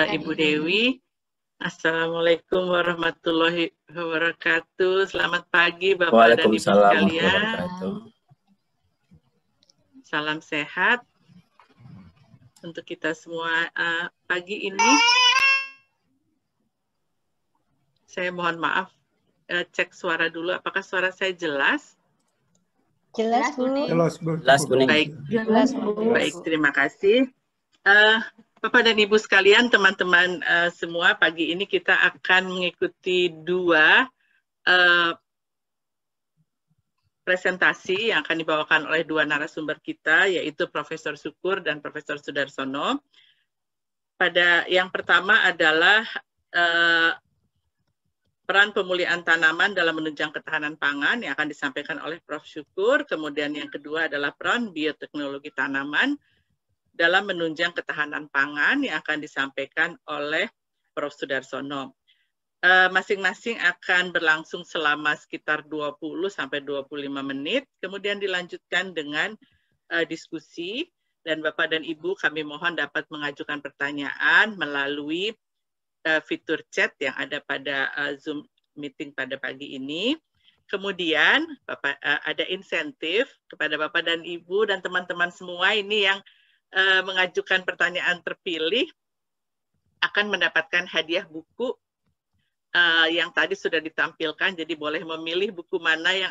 Ibu Dewi. Assalamualaikum warahmatullahi wabarakatuh. Selamat pagi Bapak dan Ibu sekalian. Salam sehat untuk kita semua pagi ini. Saya mohon maaf, cek suara dulu. Apakah suara saya jelas? Jelas, Bu. Jelas, Bu. Baik, Jelas, Bu. Baik, terima kasih. Bapak dan Ibu sekalian, teman-teman semua, pagi ini kita akan mengikuti dua presentasi yang akan dibawakan oleh dua narasumber kita, yaitu Profesor Syukur dan Profesor Sudarsono. Pada yang pertama adalah peran pemulihan tanaman dalam menunjang ketahanan pangan yang akan disampaikan oleh Prof. Syukur. Kemudian yang kedua adalah peran bioteknologi tanaman dalam menunjang ketahanan pangan yang akan disampaikan oleh Prof. Sudarsono. Masing-masing akan berlangsung selama sekitar 20-25 menit, kemudian dilanjutkan dengan diskusi, dan Bapak dan Ibu kami mohon dapat mengajukan pertanyaan melalui fitur chat yang ada pada Zoom meeting pada pagi ini. Kemudian Bapak, ada insentif kepada Bapak dan Ibu dan teman-teman semua ini yang mengajukan pertanyaan terpilih akan mendapatkan hadiah buku yang tadi sudah ditampilkan. Jadi boleh memilih buku mana yang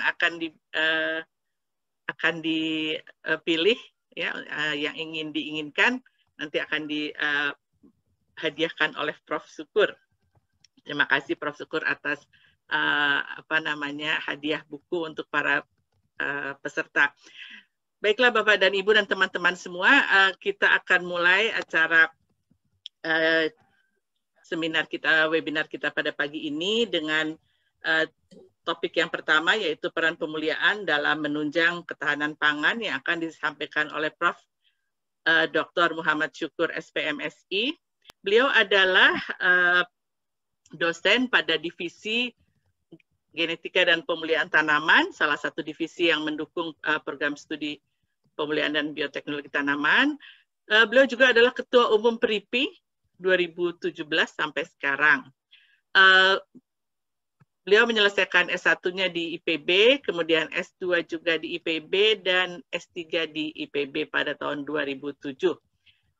akan dipilih, ya, yang diinginkan nanti akan dihadiahkan oleh Prof. Syukur. Terima kasih Prof. Syukur atas hadiah buku untuk para peserta. Baiklah Bapak dan Ibu dan teman-teman semua, kita akan mulai acara webinar kita pada pagi ini dengan topik yang pertama, yaitu peran pemulihan dalam menunjang ketahanan pangan yang akan disampaikan oleh Prof. Dr. Muhammad Syukur, SPMSI. Beliau adalah dosen pada divisi Genetika dan Pemulihan Tanaman, salah satu divisi yang mendukung program studi pemulihan dan bioteknologi tanaman. Beliau juga adalah Ketua Umum PERIPI 2017 sampai sekarang. Beliau menyelesaikan S1-nya di IPB, kemudian S2 juga di IPB, dan S3 di IPB pada tahun 2007.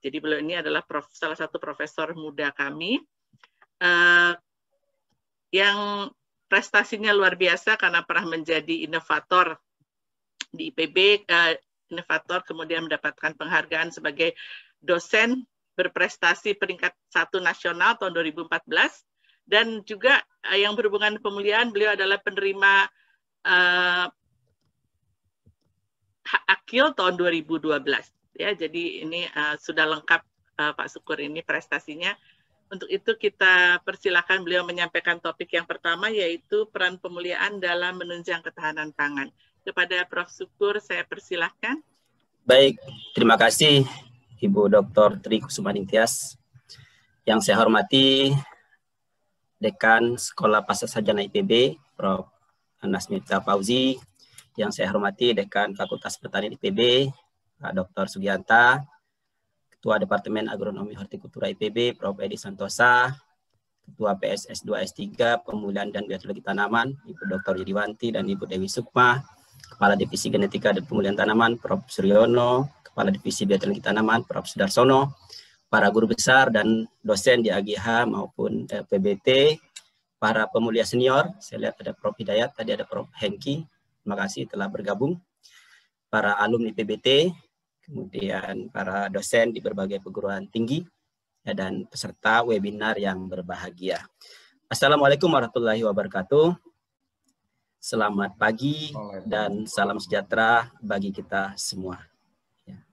Jadi beliau ini adalah salah satu profesor muda kami yang prestasinya luar biasa karena pernah menjadi inovator di IPB, inovator kemudian mendapatkan penghargaan sebagai dosen berprestasi peringkat 1 nasional tahun 2014, dan juga yang berhubungan pemulihan, beliau adalah penerima hak akil tahun 2012. Ya, jadi ini sudah lengkap Pak Syukur ini prestasinya. Untuk itu kita persilakan beliau menyampaikan topik yang pertama, yaitu peran pemulihan dalam menunjang ketahanan pangan. Kepada Prof. Syukur saya persilahkan. Baik, terima kasih Ibu Dr. Tri Kusumaningtyas. Yang saya hormati Dekan Sekolah Pasca Sarjana IPB, Prof. Anas Miftah Fauzi. Yang saya hormati Dekan Fakultas Pertanian IPB, Pak Dr. Sugianta. Ketua Departemen Agronomi Hortikultura IPB, Prof. Edi Santosa, Ketua PSS 2 S3 Pemulihan dan Bioteknologi Tanaman, Ibu Dr. Yediwanti dan Ibu Dewi Sukma, Kepala Divisi Genetika dan Pemulihan Tanaman, Prof. Suryono, Kepala Divisi Bioteknologi Tanaman, Prof. Sudarsono, para guru besar dan dosen di AGH maupun PBT, para pemulia senior, saya lihat ada Prof. Hidayat, tadi ada Prof. Hengki, terima kasih telah bergabung, para alumni PBT, kemudian para dosen di berbagai perguruan tinggi, ya, dan peserta webinar yang berbahagia. Assalamualaikum warahmatullahi wabarakatuh. Selamat pagi dan salam sejahtera bagi kita semua. Ya.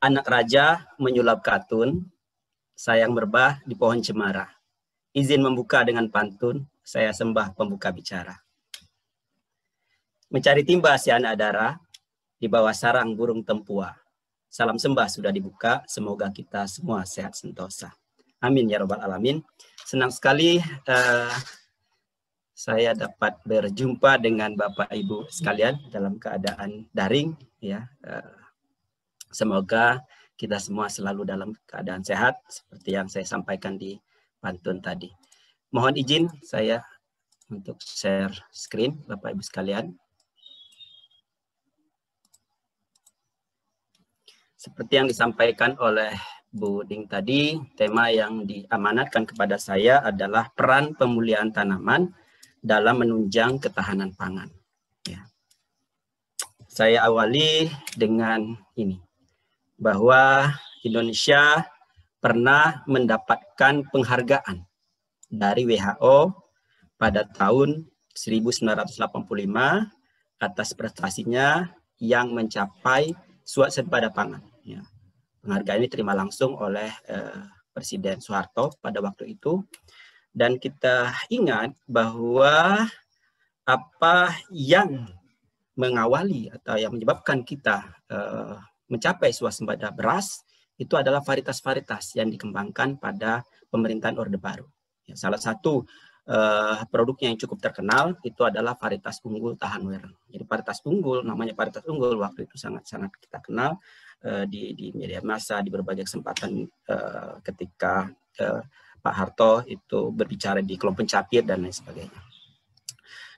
Anak raja menyulap katun, sayang merbah di pohon cemara. Izin membuka dengan pantun, saya sembah pembuka bicara. Mencari timba si anak dara, di bawah sarang burung tempua. Salam sembah sudah dibuka, semoga kita semua sehat sentosa. Amin ya robbal alamin. Senang sekali saya dapat berjumpa dengan Bapak Ibu sekalian dalam keadaan daring. Ya, semoga kita semua selalu dalam keadaan sehat seperti yang saya sampaikan di pantun tadi. Mohon izin saya untuk share screen, Bapak Ibu sekalian. Seperti yang disampaikan oleh Bu Ding tadi, tema yang diamanatkan kepada saya adalah peran pemulihan tanaman dalam menunjang ketahanan pangan. Ya. Saya awali dengan ini, bahwa Indonesia pernah mendapatkan penghargaan dari WHO pada tahun 1985 atas prestasinya yang mencapai swasembada pangan. Ya. Penghargaan ini terima langsung oleh Presiden Soeharto pada waktu itu. Dan kita ingat bahwa apa yang mengawali atau yang menyebabkan kita mencapai swasembada beras itu adalah varietas-varietas yang dikembangkan pada pemerintahan Orde Baru. Ya, salah satu produknya yang cukup terkenal itu adalah varietas unggul tahan wereng. Jadi varietas unggul, namanya varietas unggul waktu itu sangat-sangat kita kenal di media massa, di berbagai kesempatan ketika Pak Harto itu berbicara di kelompok pencapir dan lain sebagainya.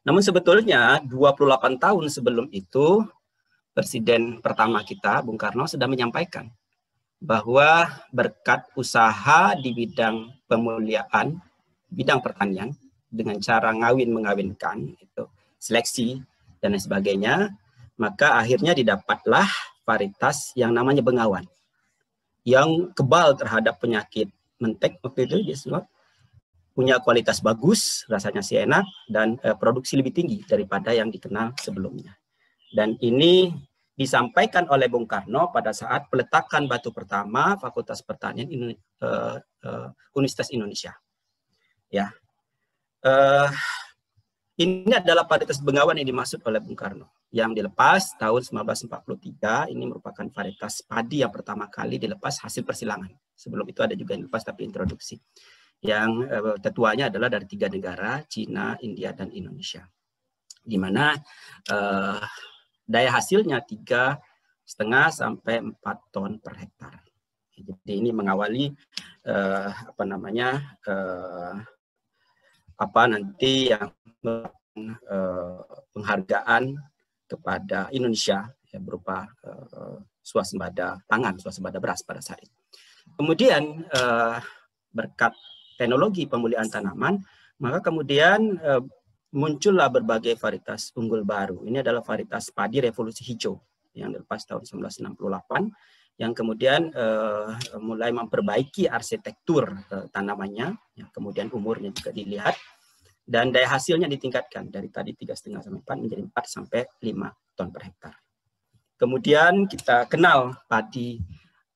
Namun sebetulnya 28 tahun sebelum itu Presiden pertama kita, Bung Karno, sudah menyampaikan bahwa berkat usaha di bidang pemuliaan, bidang pertanian, dengan cara ngawin-mengawinkan, itu, seleksi, dan lain sebagainya, maka akhirnya didapatlah varietas yang namanya Bengawan, yang kebal terhadap penyakit mentek waktu itu, dia punya kualitas bagus, rasanya sih enak, dan produksi lebih tinggi daripada yang dikenal sebelumnya. Dan ini disampaikan oleh Bung Karno pada saat peletakan batu pertama Fakultas Pertanian Universitas Indonesia. Ya, ini adalah varietas Bengawan yang dimaksud oleh Bung Karno, yang dilepas tahun 1943. Ini merupakan varietas padi yang pertama kali dilepas hasil persilangan. Sebelum itu ada juga yang dilepas tapi introduksi. Yang tertuanya adalah dari 3 negara, Cina, India, dan Indonesia. Di mana daya hasilnya 3,5 sampai 4 ton per hektar. Jadi ini mengawali nanti yang penghargaan kepada Indonesia ya, berupa swasembada pangan, swasembada beras pada saat itu. Kemudian berkat teknologi pemulihan tanaman, maka kemudian muncullah berbagai varietas unggul baru. Ini adalah varietas padi revolusi hijau yang dilepas tahun 1968, yang kemudian mulai memperbaiki arsitektur tanamannya, ya, kemudian umurnya juga dilihat, dan daya hasilnya ditingkatkan dari tadi 3,5 sampai 4 menjadi 4 sampai 5 ton per hektar. Kemudian kita kenal padi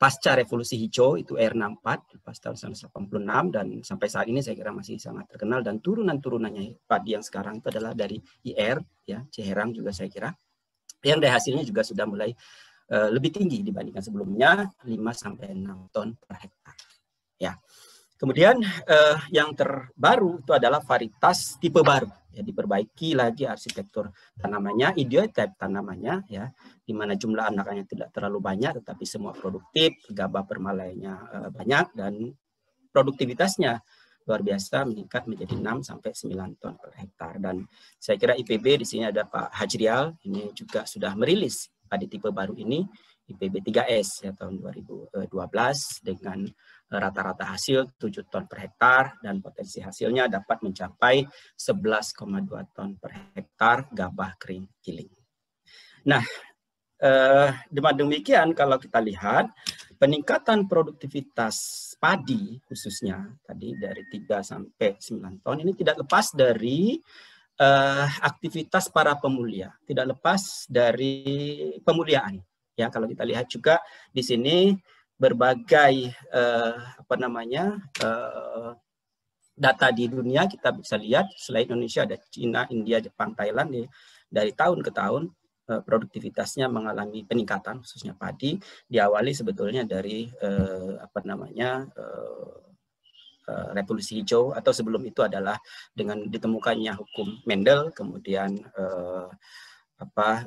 pasca revolusi hijau itu R64 pas tahun 1986, dan sampai saat ini saya kira masih sangat terkenal, dan turunan-turunannya padi yang sekarang itu adalah dari IR ya, Ciherang juga saya kira, yang daya hasilnya juga sudah mulai lebih tinggi dibandingkan sebelumnya, 5 sampai 6 ton per hektar. Ya. Kemudian yang terbaru itu adalah varietas tipe baru, ya, diperbaiki lagi arsitektur tanamannya, idiotype tanamannya, ya, di mana jumlah anakannya tidak terlalu banyak, tetapi semua produktif, gabah permalainya banyak, dan produktivitasnya luar biasa meningkat menjadi 6 sampai 9 ton per hektar. Dan saya kira IPB di sini ada Pak Hajrial, ini juga sudah merilis padi tipe baru ini, IPB 3S ya, tahun 2012 dengan rata-rata hasil 7 ton per hektar, dan potensi hasilnya dapat mencapai 11,2 ton per hektar gabah kering giling. Nah, dengan demikian kalau kita lihat peningkatan produktivitas padi khususnya tadi dari 3 sampai 9 ton ini tidak lepas dari aktivitas para pemulia, tidak lepas dari pemuliaan. Ya, kalau kita lihat juga di sini berbagai data di dunia kita bisa lihat, selain Indonesia ada Cina, India, Jepang, Thailand, dari tahun ke tahun produktivitasnya mengalami peningkatan, khususnya padi. Diawali sebetulnya dari revolusi hijau, atau sebelum itu adalah dengan ditemukannya hukum Mendel, kemudian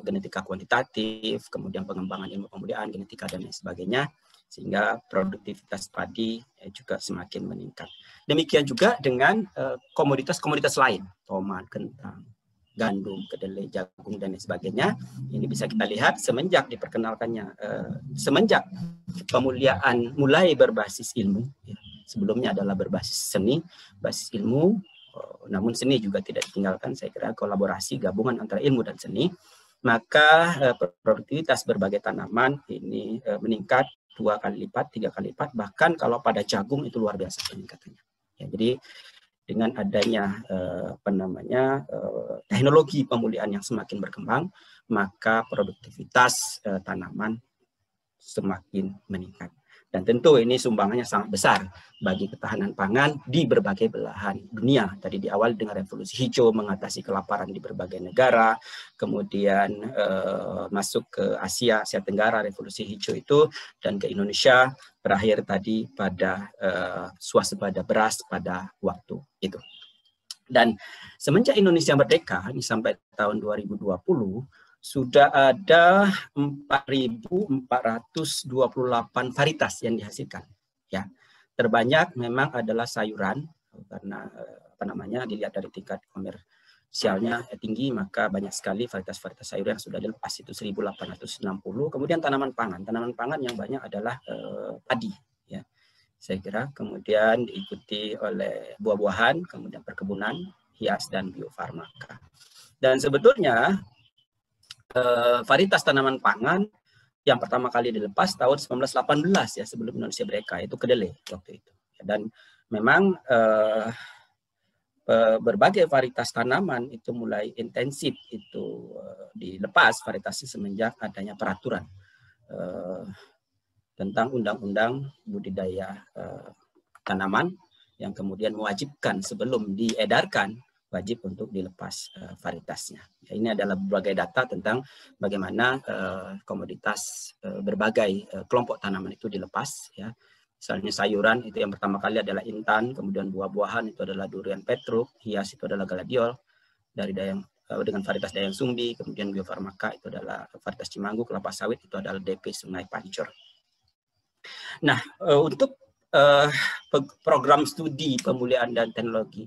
genetika kuantitatif, kemudian pengembangan ilmu pemuliaan, genetika, dan lain sebagainya, sehingga produktivitas padi juga semakin meningkat. Demikian juga dengan komoditas-komoditas lain, tomat, kentang, gandum, kedelai, jagung, dan sebagainya. Ini bisa kita lihat semenjak diperkenalkannya, semenjak pemuliaan mulai berbasis ilmu, ya. Sebelumnya adalah berbasis seni, basis ilmu, namun seni juga tidak ditinggalkan. Saya kira kolaborasi gabungan antara ilmu dan seni, maka produktivitas berbagai tanaman ini meningkat 2 kali lipat, 3 kali lipat, bahkan kalau pada jagung itu luar biasa peningkatannya. Ya, jadi dengan adanya teknologi pemulihan yang semakin berkembang, maka produktivitas tanaman semakin meningkat. Dan tentu ini sumbangannya sangat besar bagi ketahanan pangan di berbagai belahan dunia. Tadi di awal dengan revolusi hijau mengatasi kelaparan di berbagai negara, kemudian masuk ke Asia Tenggara revolusi hijau itu, dan ke Indonesia berakhir tadi pada swasembada beras pada waktu itu. Dan semenjak Indonesia merdeka ini sampai tahun 2020, sudah ada 4.428 varietas yang dihasilkan. Ya, terbanyak memang adalah sayuran, karena dilihat dari tingkat komersialnya tinggi, maka banyak sekali varietas-varietas sayur yang sudah dilepas, itu 1.860. Kemudian tanaman pangan yang banyak adalah padi. Ya, saya kira kemudian diikuti oleh buah-buahan, kemudian perkebunan, hias, dan biofarmaka. Dan sebetulnya varietas tanaman pangan yang pertama kali dilepas tahun 1918 ya, sebelum Indonesia merdeka, itu kedelai waktu itu. Dan memang berbagai varietas tanaman itu mulai intensif itu dilepas varietasnya semenjak adanya peraturan tentang undang-undang budidaya tanaman yang kemudian mewajibkan sebelum diedarkan wajib untuk dilepas varietasnya. Ya, ini adalah berbagai data tentang bagaimana komoditas berbagai kelompok tanaman itu dilepas. Ya. Misalnya sayuran itu yang pertama kali adalah intan, kemudian buah-buahan itu adalah durian petruk, hias itu adalah gladiol dari dengan varietas Dayang Sumbi, kemudian biofarmaka itu adalah varietas Cimanggu, kelapa sawit itu adalah DP Sungai Pancur. Nah, untuk program studi pemulihan dan teknologi,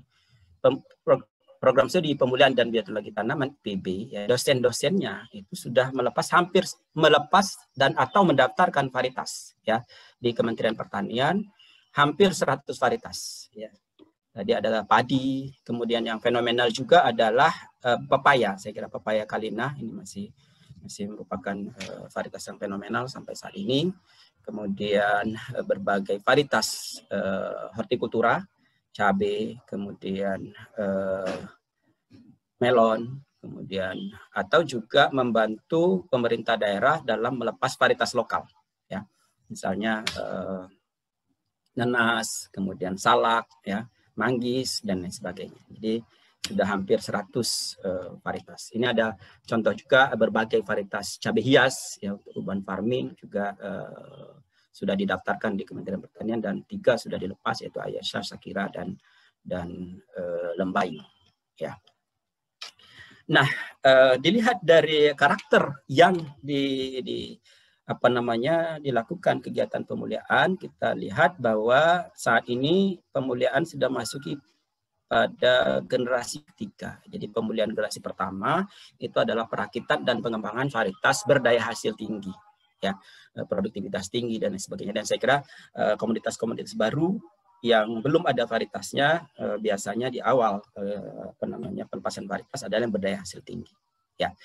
program studi pemulihan dan bioteknologi tanaman PB, ya, dosen-dosennya itu sudah hampir melepas dan atau mendaftarkan varietas ya di Kementerian Pertanian, hampir 100 varietas ya. Tadi adalah padi, kemudian yang fenomenal juga adalah pepaya. Saya kira pepaya Kalina ini masih merupakan varietas yang fenomenal sampai saat ini. Kemudian berbagai varietas hortikultura, cabai, kemudian melon, kemudian atau juga membantu pemerintah daerah dalam melepas varietas lokal, ya, misalnya nanas, kemudian salak, ya, manggis dan lain sebagainya. Jadi sudah hampir 100 varietas. Ini ada contoh juga berbagai varietas cabai hias, ya, untuk urban farming juga sudah didaftarkan di Kementerian Pertanian dan 3 sudah dilepas, yaitu Ayasha, Sakira, dan Lembai. Ya. Nah, dilihat dari karakter yang dilakukan kegiatan pemulihan, kita lihat bahwa saat ini pemulihan sudah masuki pada generasi ketiga. Jadi pemulihan generasi pertama itu adalah perakitan dan pengembangan varietas berdaya hasil tinggi, ya, produktivitas tinggi dan lain sebagainya. Dan saya kira komoditas-komoditas baru yang belum ada varietasnya biasanya di awal pelepasan varietas adalah yang berdaya hasil tinggi. Ya.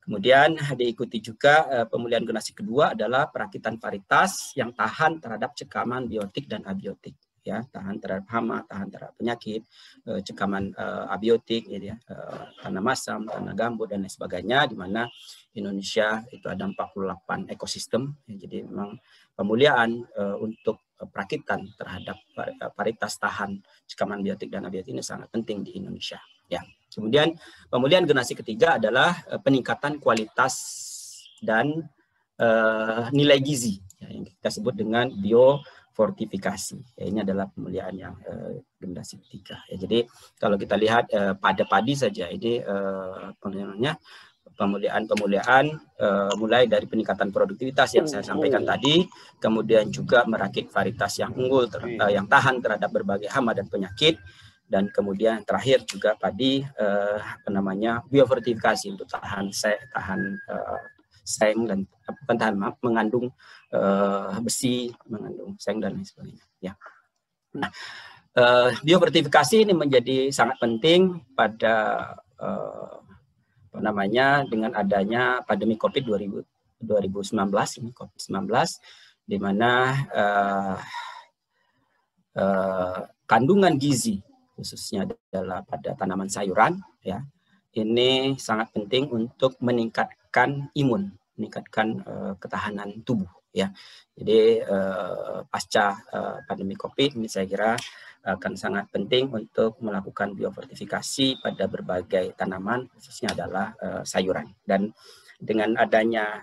Kemudian diikuti juga pemulihan generasi kedua adalah perakitan varietas yang tahan terhadap cekaman biotik dan abiotik. Ya, tahan terhadap hama, tahan terhadap penyakit, cekaman abiotik, ya, tanah masam, tanah gambut dan lain sebagainya, di mana Indonesia itu ada 48 ekosistem. Ya, jadi memang pemulihan untuk perakitan terhadap varietas tahan cekaman biotik dan abiotik ini sangat penting di Indonesia. Ya. Kemudian pemulihan generasi ketiga adalah peningkatan kualitas dan nilai gizi, ya, yang kita sebut dengan biofortifikasi. Ya, ini adalah pemulihan yang generasi ketiga. Ya, jadi kalau kita lihat pada padi saja, ini pemuliaan mulai dari peningkatan produktivitas yang saya sampaikan tadi, kemudian juga merakit varietas yang unggul, yang tahan terhadap berbagai hama dan penyakit, dan kemudian terakhir juga tadi biofortifikasi untuk tahan seng dan mengandung besi, mengandung seng dan lain sebagainya. Ya. Nah, biofortifikasi ini menjadi sangat penting pada dengan adanya pandemi COVID 2019 ini COVID-19, di mana kandungan gizi khususnya pada tanaman sayuran ya ini sangat penting untuk meningkatkan imun, meningkatkan ketahanan tubuh ya. Jadi pasca pandemi COVID ini saya kira akan sangat penting untuk melakukan biofortifikasi pada berbagai tanaman, khususnya adalah sayuran. Dan dengan adanya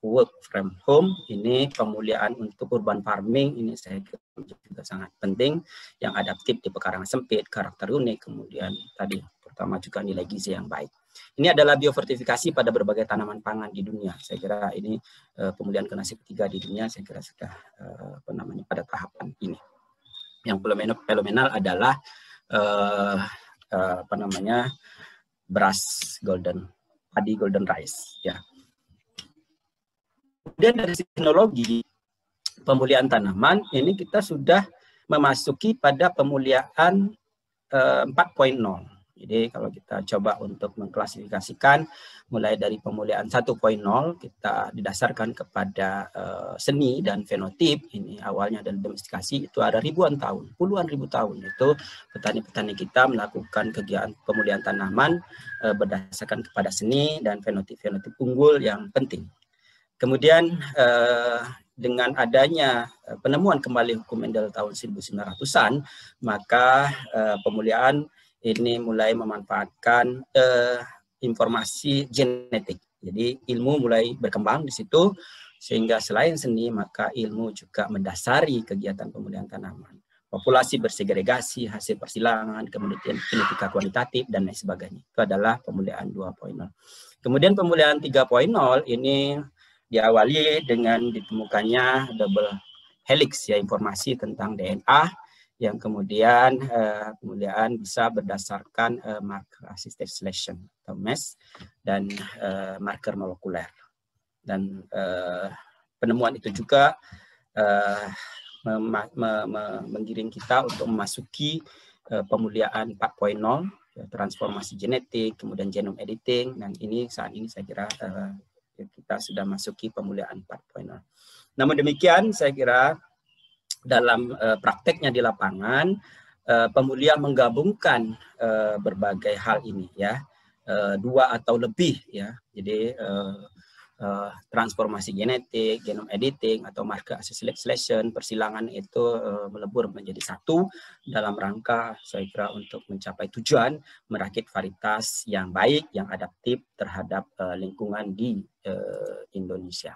work from home, ini pemuliaan untuk urban farming ini saya kira juga sangat penting, yang adaptif di pekarangan sempit, karakter unik, kemudian tadi pertama juga nilai gizi yang baik. Ini adalah biofortifikasi pada berbagai tanaman pangan di dunia. Saya kira ini pemulihan generasi ketiga di dunia, saya kira sudah pada tahapan ini. Yang fenomenal adalah beras padi golden rice ya. Kemudian dari sisi teknologi pemulihan tanaman ini kita sudah memasuki pada pemulihan 4.0. Jadi kalau kita coba untuk mengklasifikasikan mulai dari pemulihan 1.0 kita didasarkan kepada seni dan fenotip. Ini awalnya dari domestikasi, itu ada ribuan tahun, puluhan ribu tahun itu petani-petani kita melakukan kegiatan pemulihan tanaman berdasarkan kepada seni dan fenotip-fenotip unggul yang penting. Kemudian dengan adanya penemuan kembali hukum Mendel tahun 1900-an, maka pemulihan ini mulai memanfaatkan informasi genetik. Jadi ilmu mulai berkembang di situ, sehingga selain seni maka ilmu juga mendasari kegiatan pemulihan tanaman. Populasi bersegregasi, hasil persilangan, kemudian genetika kualitatif dan lain sebagainya. Itu adalah pemulihan 2.0. Kemudian pemulihan 3.0 ini diawali dengan ditemukannya double helix ya, informasi tentang DNA yang kemudian pemulihan bisa berdasarkan marker assisted selection atau MES dan marker molekuler. Dan penemuan itu juga menggiring kita untuk memasuki pemulihan 4.0, transformasi genetik, kemudian genome editing, dan ini saat ini saya kira kita sudah masuki pemulihan 4.0. Namun demikian saya kira dalam prakteknya di lapangan, pemulihan menggabungkan berbagai hal ini ya, dua atau lebih ya. Jadi transformasi genetik, genome editing atau marker assisted selection, persilangan itu melebur menjadi satu dalam rangka saya kira untuk mencapai tujuan merakit varietas yang baik, yang adaptif terhadap lingkungan di Indonesia.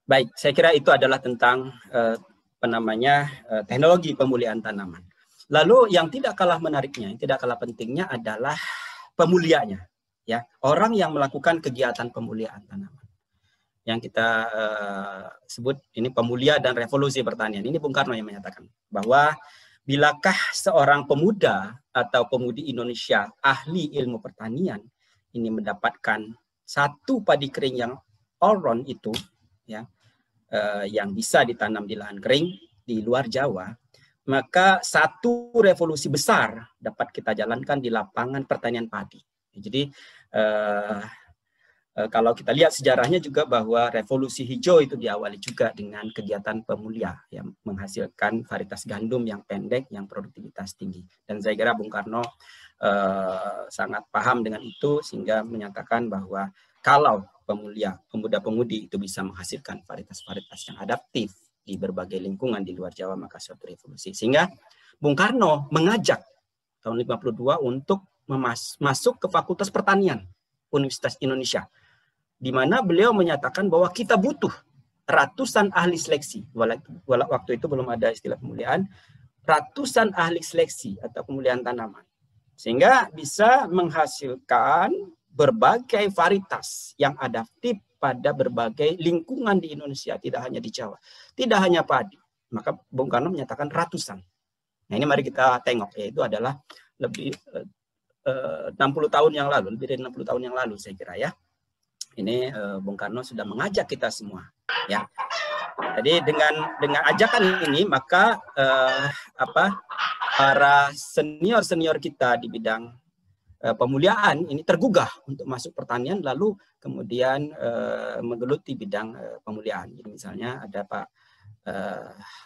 Baik, saya kira itu adalah tentang teknologi pemulihan tanaman. Lalu yang tidak kalah menariknya, yang tidak kalah pentingnya adalah pemulianya, ya, orang yang melakukan kegiatan pemulihan tanaman. Yang kita sebut ini pemulia dan revolusi pertanian. Ini Bung Karno yang menyatakan bahwa bilakah seorang pemuda atau pemudi Indonesia ahli ilmu pertanian ini mendapatkan satu padi kering yang all round itu, ya, yang bisa ditanam di lahan kering di luar Jawa, maka satu revolusi besar dapat kita jalankan di lapangan pertanian padi. Jadi kalau kita lihat sejarahnya juga bahwa revolusi hijau itu diawali juga dengan kegiatan pemulia yang menghasilkan varietas gandum yang pendek, yang produktivitas tinggi. Dan saya kira Bung Karno sangat paham dengan itu sehingga menyatakan bahwa kalau pemuda-pemudi itu bisa menghasilkan varietas-varietas yang adaptif di berbagai lingkungan di luar Jawa, maka suatu revolusi. Sehingga Bung Karno mengajak tahun 52 untuk masuk ke Fakultas Pertanian Universitas Indonesia, di mana beliau menyatakan bahwa kita butuh ratusan ahli seleksi. Waktu itu belum ada istilah pemuliaan, ratusan ahli seleksi atau pemulihan tanaman. Sehingga bisa menghasilkan berbagai varietas yang adaptif pada berbagai lingkungan di Indonesia, tidak hanya di Jawa. Tidak hanya padi. Maka Bung Karno menyatakan ratusan. Nah ini mari kita tengok, yaitu adalah lebih 60 tahun yang lalu, lebih dari 60 tahun yang lalu saya kira ya. Ini Bung Karno sudah mengajak kita semua ya. Jadi dengan ajakan ini maka para senior kita di bidang pemuliaan ini tergugah untuk masuk pertanian, lalu kemudian menggeluti bidang pemuliaan. Jadi misalnya ada Pak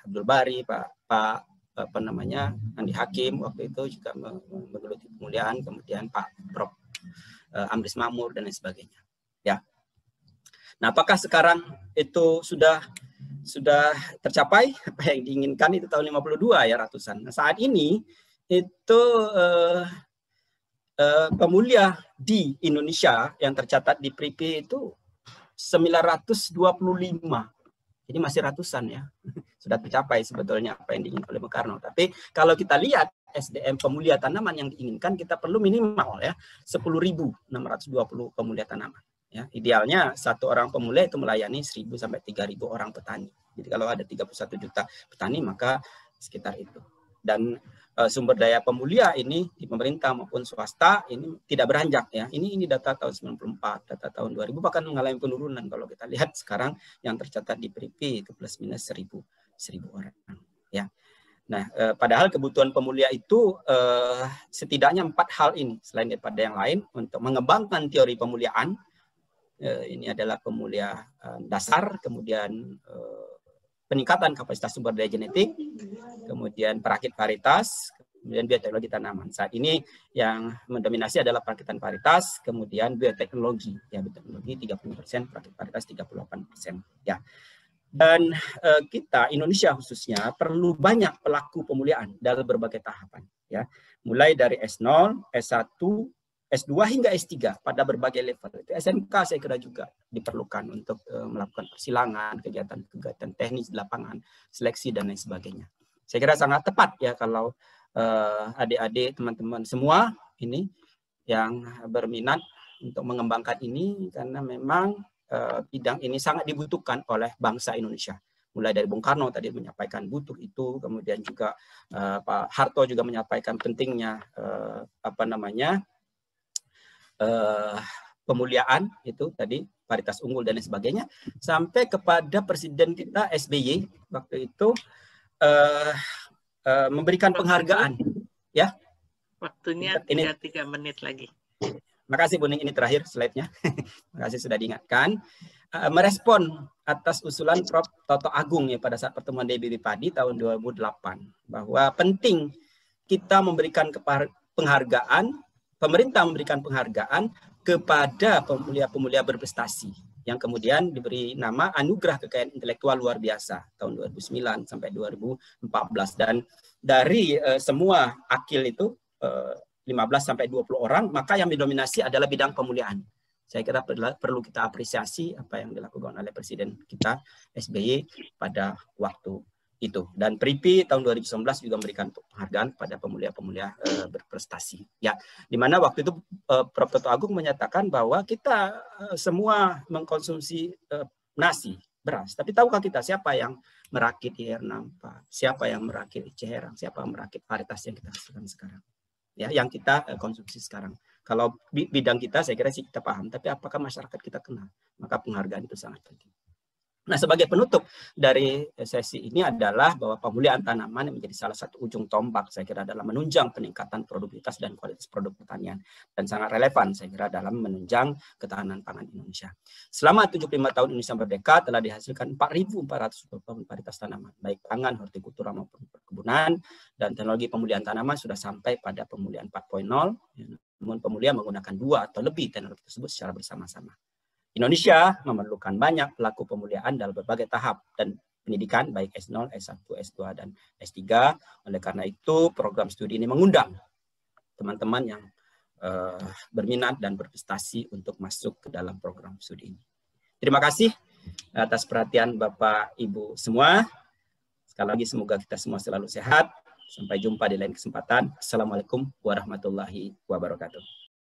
Abdul Bari, Pak Andi Hakim waktu itu juga menggeluti pemuliaan, kemudian Pak Prof Amris Mamur dan lain sebagainya. Ya. Nah, apakah sekarang itu sudah tercapai apa yang diinginkan itu tahun 52 ya ratusan. Nah, saat ini itu pemulia di Indonesia yang tercatat di PRIPI itu 925. Jadi masih ratusan ya. Sudah tercapai sebetulnya apa yang diinginkan oleh Bung Karno. Tapi kalau kita lihat SDM pemulia tanaman yang diinginkan, kita perlu minimal ya 10.620 pemulia tanaman. Ya, idealnya satu orang pemulia itu melayani 1.000 sampai 3.000 orang petani. Jadi kalau ada 31 juta petani maka sekitar itu. Dan sumber daya pemulia ini di pemerintah maupun swasta ini tidak beranjak ya. Ini data tahun 94, data tahun 2000 bahkan mengalami penurunan kalau kita lihat sekarang yang tercatat di PRIPI itu plus minus 1.000 orang ya. Nah, padahal kebutuhan pemulia itu setidaknya 4 hal ini selain daripada yang lain untuk mengembangkan teori pemuliaan. Ini adalah pemulia dasar, kemudian peningkatan kapasitas sumber daya genetik, kemudian perakit varietas, kemudian bioteknologi tanaman. Saat ini yang mendominasi adalah perakitan varietas, kemudian bioteknologi, ya bioteknologi 30%, perakit varietas 38%. Ya. Dan kita Indonesia khususnya perlu banyak pelaku pemuliaan dalam berbagai tahapan, ya, mulai dari S0, S1, S2 hingga S3 pada berbagai level. Itu SMK saya kira juga diperlukan untuk melakukan persilangan, kegiatan teknis di lapangan, seleksi dan lain sebagainya. Saya kira sangat tepat ya kalau adik-adik, teman-teman semua ini yang berminat untuk mengembangkan ini karena memang bidang ini sangat dibutuhkan oleh bangsa Indonesia. Mulai dari Bung Karno tadi menyampaikan butuh itu, kemudian juga Pak Harto juga menyampaikan pentingnya pemuliaan itu tadi varietas unggul dan lain sebagainya, sampai kepada Presiden kita SBY waktu itu memberikan penghargaan ya. Waktunya ini 3 menit lagi. Makasih Bu Ning, ini terakhir slide-nya. Makasih sudah diingatkan. Merespon atas usulan Prof. Toto Agung ya pada saat pertemuan DBB Padi tahun 2008 bahwa penting kita memberikan penghargaan, pemerintah memberikan penghargaan kepada pemulia-pemulia berprestasi yang kemudian diberi nama Anugerah Kekayaan Intelektual Luar Biasa tahun 2009 sampai 2014, dan dari semua akil itu 15 sampai 20 orang, maka yang didominasi adalah bidang pemuliaan. Saya kira perlu kita apresiasi apa yang dilakukan oleh Presiden kita SBY pada waktu itu. Dan PRIPI tahun 2019 juga memberikan penghargaan kepada pemulia-pemulia berprestasi. Ya, di mana waktu itu Prof. Toto Agung menyatakan bahwa kita semua mengkonsumsi nasi, beras. Tapi tahukah kita siapa yang merakit IR Nampa, siapa yang merakit IC Herang, siapa yang merakit varietas yang kita hasilkan sekarang? Ya, yang kita konsumsi sekarang. Kalau bidang kita saya kira sih kita paham, tapi apakah masyarakat kita kenal? Maka penghargaan itu sangat penting. Nah, sebagai penutup dari sesi ini adalah bahwa pemuliaan tanaman yang menjadi salah satu ujung tombak saya kira dalam menunjang peningkatan produktivitas dan kualitas produk pertanian, dan sangat relevan saya kira dalam menunjang ketahanan pangan Indonesia. Selama 75 tahun Indonesia merdeka telah dihasilkan 4.400 varietas tanaman, baik pangan, hortikultura maupun perkebunan, dan teknologi pemulihan tanaman sudah sampai pada pemulihan 4.0, namun pemulihan menggunakan 2 atau lebih teknologi tersebut secara bersama-sama. Indonesia memerlukan banyak pelaku pemuliaan dalam berbagai tahap dan pendidikan baik S0, S1, S2, dan S3. Oleh karena itu, program studi ini mengundang teman-teman yang berminat dan berprestasi untuk masuk ke dalam program studi ini. Terima kasih atas perhatian Bapak Ibu semua. Sekali lagi semoga kita semua selalu sehat, Sampai jumpa di lain kesempatan. Assalamualaikum warahmatullahi wabarakatuh.